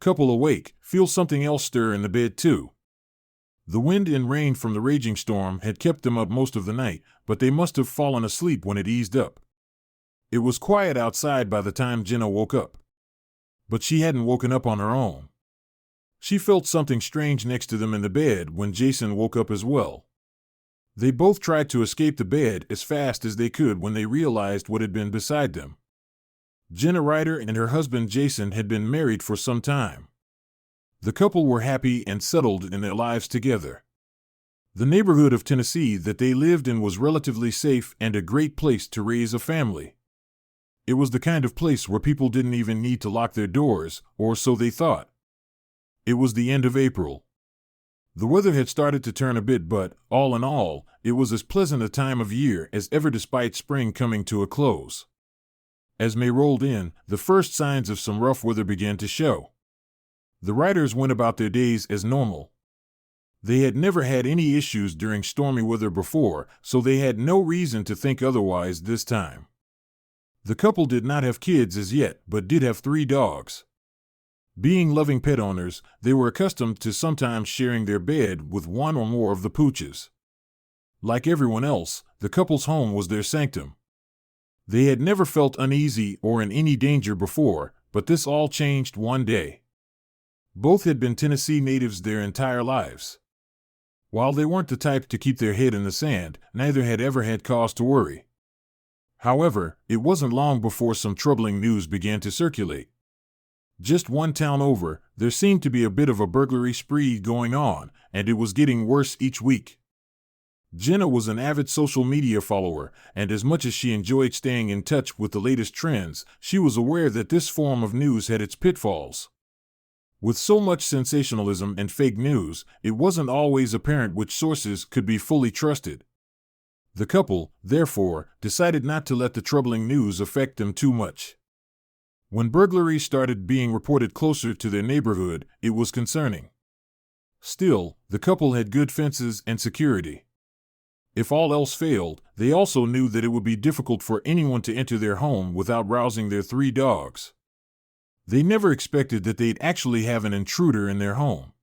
couple awake, feel something else stir in the bed too. The wind and rain from the raging storm had kept them up most of the night, but they must have fallen asleep when it eased up. It was quiet outside by the time Jenna woke up. But she hadn't woken up on her own. She felt something strange next to them in the bed when Jason woke up as well. They both tried to escape the bed as fast as they could when they realized what had been beside them. Jenna Ryder and her husband Jason had been married for some time. The couple were happy and settled in their lives together. The neighborhood of Tennessee that they lived in was relatively safe and a great place to raise a family. It was the kind of place where people didn't even need to lock their doors, or so they thought. It was the end of April. The weather had started to turn a bit, but, all in all, it was as pleasant a time of year as ever despite spring coming to a close. As May rolled in, the first signs of some rough weather began to show. The Ryders went about their days as normal. They had never had any issues during stormy weather before, so they had no reason to think otherwise this time. The couple did not have kids as yet, but did have 3 dogs. Being loving pet owners, they were accustomed to sometimes sharing their bed with one or more of the pooches. Like everyone else, the couple's home was their sanctum. They had never felt uneasy or in any danger before, but this all changed one day. Both had been Tennessee natives their entire lives. While they weren't the type to keep their head in the sand, neither had ever had cause to worry. However, it wasn't long before some troubling news began to circulate. Just one town over, there seemed to be a bit of a burglary spree going on, and it was getting worse each week. Jenna was an avid social media follower, and as much as she enjoyed staying in touch with the latest trends, she was aware that this form of news had its pitfalls. With so much sensationalism and fake news, it wasn't always apparent which sources could be fully trusted. The couple, therefore, decided not to let the troubling news affect them too much. When burglaries started being reported closer to their neighborhood, it was concerning. Still, the couple had good fences and security. If all else failed, they also knew that it would be difficult for anyone to enter their home without rousing their 3 dogs. They never expected that they'd actually have an intruder in their home.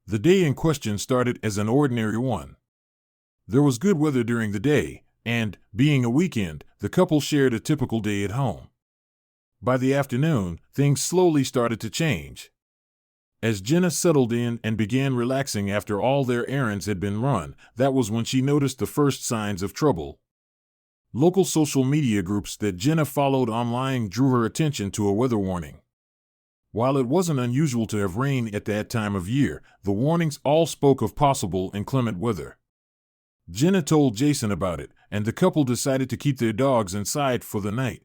The day in question started as an ordinary one. There was good weather during the day, and, being a weekend, the couple shared a typical day at home. By the afternoon, things slowly started to change. As Jenna settled in and began relaxing after all their errands had been run, that was when she noticed the first signs of trouble. Local social media groups that Jenna followed online drew her attention to a weather warning. While it wasn't unusual to have rain at that time of year, the warnings all spoke of possible inclement weather. Jenna told Jason about it, and the couple decided to keep their dogs inside for the night.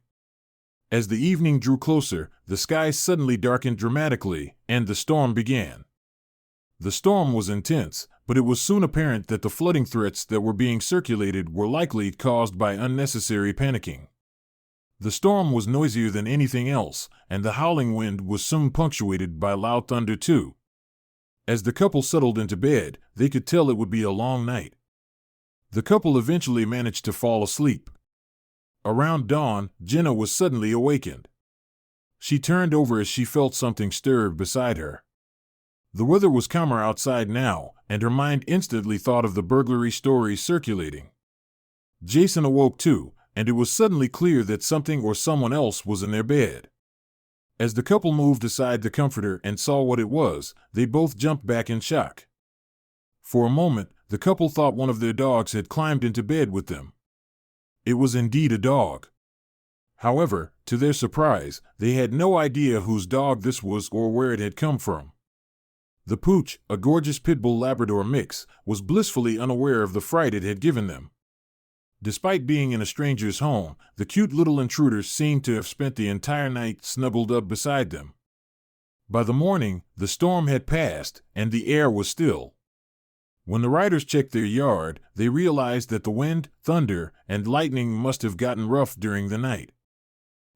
As the evening drew closer, the sky suddenly darkened dramatically, and the storm began. The storm was intense, but it was soon apparent that the flooding threats that were being circulated were likely caused by unnecessary panicking. The storm was noisier than anything else, and the howling wind was soon punctuated by loud thunder too. As the couple settled into bed, they could tell it would be a long night. The couple eventually managed to fall asleep. Around dawn, Jenna was suddenly awakened. She turned over as she felt something stir beside her. The weather was calmer outside now, and her mind instantly thought of the burglary stories circulating. Jason awoke too, and it was suddenly clear that something or someone else was in their bed. As the couple moved aside the comforter and saw what it was, they both jumped back in shock. For a moment, the couple thought one of their dogs had climbed into bed with them. It was indeed a dog. However, to their surprise, they had no idea whose dog this was or where it had come from. The pooch, a gorgeous pit bull Labrador mix, was blissfully unaware of the fright it had given them. Despite being in a stranger's home, the cute little intruders seemed to have spent the entire night snuggled up beside them. By the morning, the storm had passed, and the air was still. When the riders checked their yard, they realized that the wind, thunder, and lightning must have gotten rough during the night.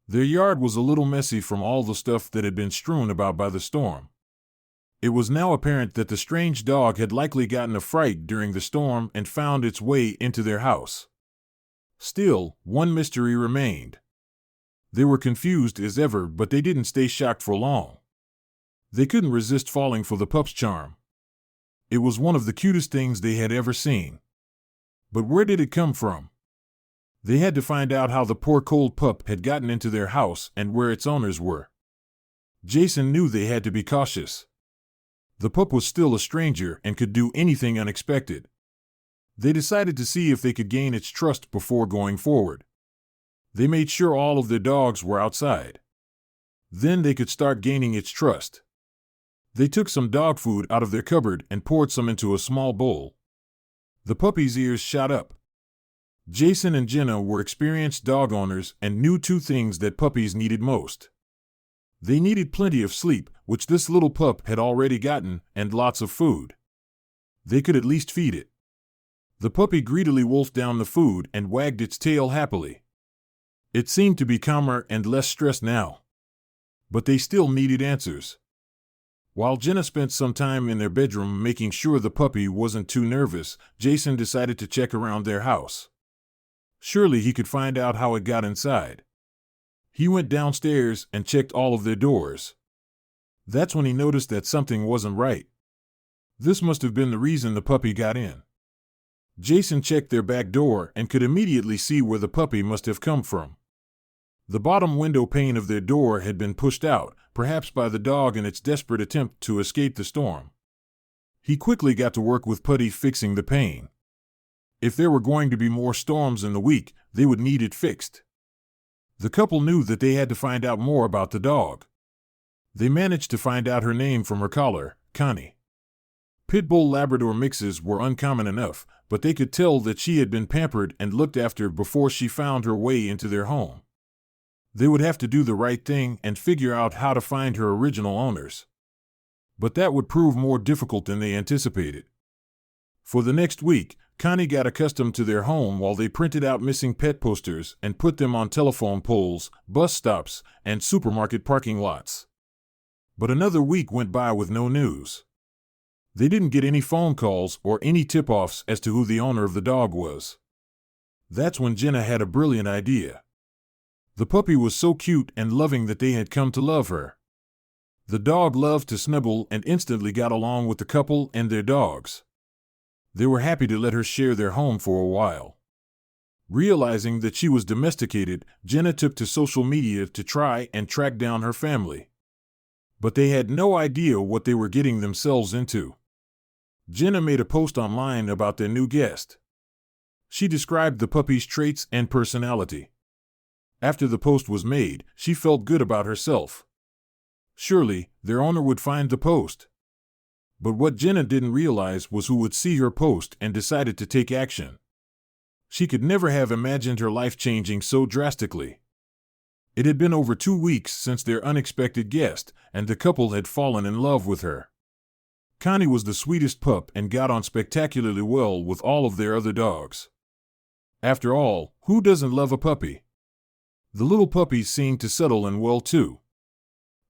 Their yard was a little messy from all the stuff that had been strewn about by the storm. It was now apparent that the strange dog had likely gotten a fright during the storm and found its way into their house. Still, one mystery remained. They were confused as ever, but they didn't stay shocked for long. They couldn't resist falling for the pup's charm. It was one of the cutest things they had ever seen. But where did it come from? They had to find out how the poor cold pup had gotten into their house and where its owners were. Jason knew they had to be cautious. The pup was still a stranger and could do anything unexpected. They decided to see if they could gain its trust before going forward. They made sure all of their dogs were outside. Then they could start gaining its trust. They took some dog food out of their cupboard and poured some into a small bowl. The puppy's ears shot up. Jason and Jenna were experienced dog owners and knew two things that puppies needed most. They needed plenty of sleep, which this little pup had already gotten, and lots of food. They could at least feed it. The puppy greedily wolfed down the food and wagged its tail happily. It seemed to be calmer and less stressed now. But they still needed answers. While Jenna spent some time in their bedroom making sure the puppy wasn't too nervous, Jason decided to check around their house. Surely he could find out how it got inside. He went downstairs and checked all of their doors. That's when he noticed that something wasn't right. This must have been the reason the puppy got in. Jason checked their back door and could immediately see where the puppy must have come from. The bottom window pane of their door had been pushed out, perhaps by the dog in its desperate attempt to escape the storm. He quickly got to work with putty fixing the pane. If there were going to be more storms in the week, they would need it fixed. The couple knew that they had to find out more about the dog. They managed to find out her name from her collar, Connie. Pit Bull Labrador mixes were uncommon enough, but they could tell that she had been pampered and looked after before she found her way into their home. They would have to do the right thing and figure out how to find her original owners. But that would prove more difficult than they anticipated. For the next week, Connie got accustomed to their home while they printed out missing pet posters and put them on telephone poles, bus stops, and supermarket parking lots. But another week went by with no news. They didn't get any phone calls or any tip-offs as to who the owner of the dog was. That's when Jenna had a brilliant idea. The puppy was so cute and loving that they had come to love her. The dog loved to snuggle and instantly got along with the couple and their dogs. They were happy to let her share their home for a while. Realizing that she was domesticated, Jenna took to social media to try and track down her family. But they had no idea what they were getting themselves into. Jenna made a post online about their new guest. She described the puppy's traits and personality. After the post was made, she felt good about herself. Surely, their owner would find the post. But what Jenna didn't realize was who would see her post and decided to take action. She could never have imagined her life changing so drastically. It had been over 2 weeks since their unexpected guest, and the couple had fallen in love with her. Connie was the sweetest pup and got on spectacularly well with all of their other dogs. After all, who doesn't love a puppy? The little puppies seemed to settle in well too.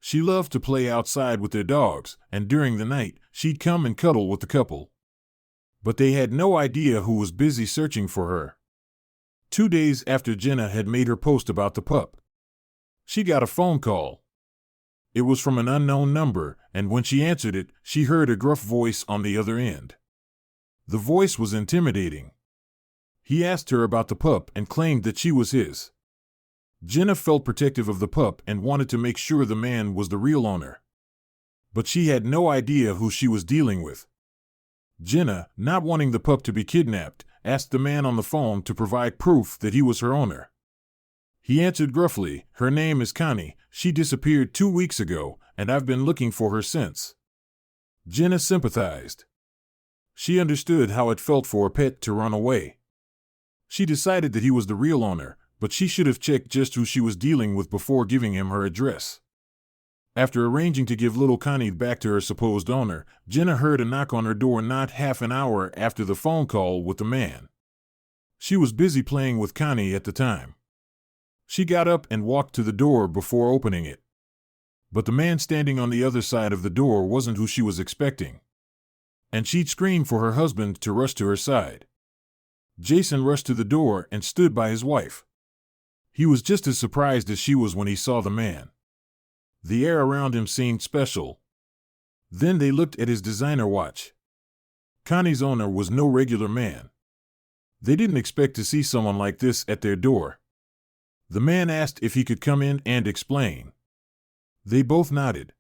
She loved to play outside with their dogs, and during the night, she'd come and cuddle with the couple. But they had no idea who was busy searching for her. 2 days after Jenna had made her post about the pup, she got a phone call. It was from an unknown number, and when she answered it, she heard a gruff voice on the other end. The voice was intimidating. He asked her about the pup and claimed that she was his. Jenna felt protective of the pup and wanted to make sure the man was the real owner. But she had no idea who she was dealing with. Jenna, not wanting the pup to be kidnapped, asked the man on the phone to provide proof that he was her owner. He answered gruffly, "Her name is Connie. She disappeared 2 weeks ago, and I've been looking for her since." Jenna sympathized. She understood how it felt for a pet to run away. She decided that he was the real owner, but she should have checked just who she was dealing with before giving him her address. After arranging to give little Connie back to her supposed owner, Jenna heard a knock on her door not half an hour after the phone call with the man. She was busy playing with Connie at the time. She got up and walked to the door before opening it. But the man standing on the other side of the door wasn't who she was expecting. And she'd screamed for her husband to rush to her side. Jason rushed to the door and stood by his wife. He was just as surprised as she was when he saw the man. The air around him seemed special. Then they looked at his designer watch. Connie's owner was no regular man. They didn't expect to see someone like this at their door. The man asked if he could come in and explain. They both nodded.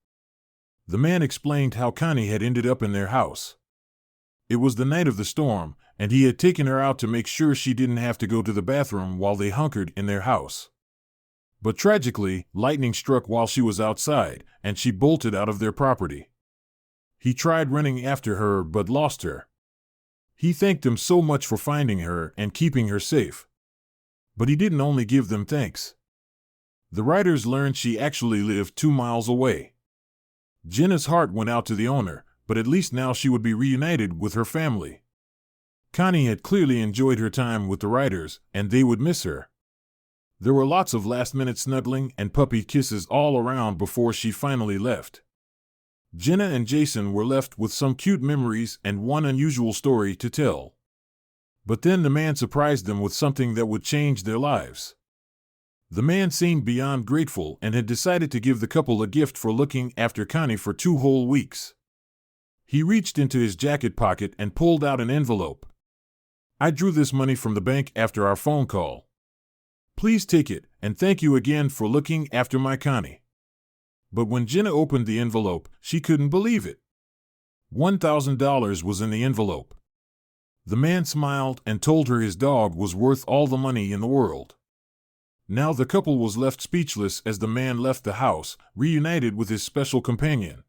The man explained how Connie had ended up in their house. It was the night of the storm, and he had taken her out to make sure she didn't have to go to the bathroom while they hunkered in their house. But tragically, lightning struck while she was outside, and she bolted out of their property. He tried running after her but lost her. He thanked them so much for finding her and keeping her safe. But he didn't only give them thanks. The writers learned she actually lived 2 miles away. Jenna's heart went out to the owner, but at least now she would be reunited with her family. Connie had clearly enjoyed her time with the writers, and they would miss her. There were lots of last-minute snuggling and puppy kisses all around before she finally left. Jenna and Jason were left with some cute memories and one unusual story to tell. But then the man surprised them with something that would change their lives. The man seemed beyond grateful and had decided to give the couple a gift for looking after Connie for 2 whole weeks. He reached into his jacket pocket and pulled out an envelope. "I drew this money from the bank after our phone call. Please take it, and thank you again for looking after my Connie." But when Jenna opened the envelope, she couldn't believe it. $1,000 was in the envelope. The man smiled and told her his dog was worth all the money in the world. Now the couple was left speechless as the man left the house, reunited with his special companion.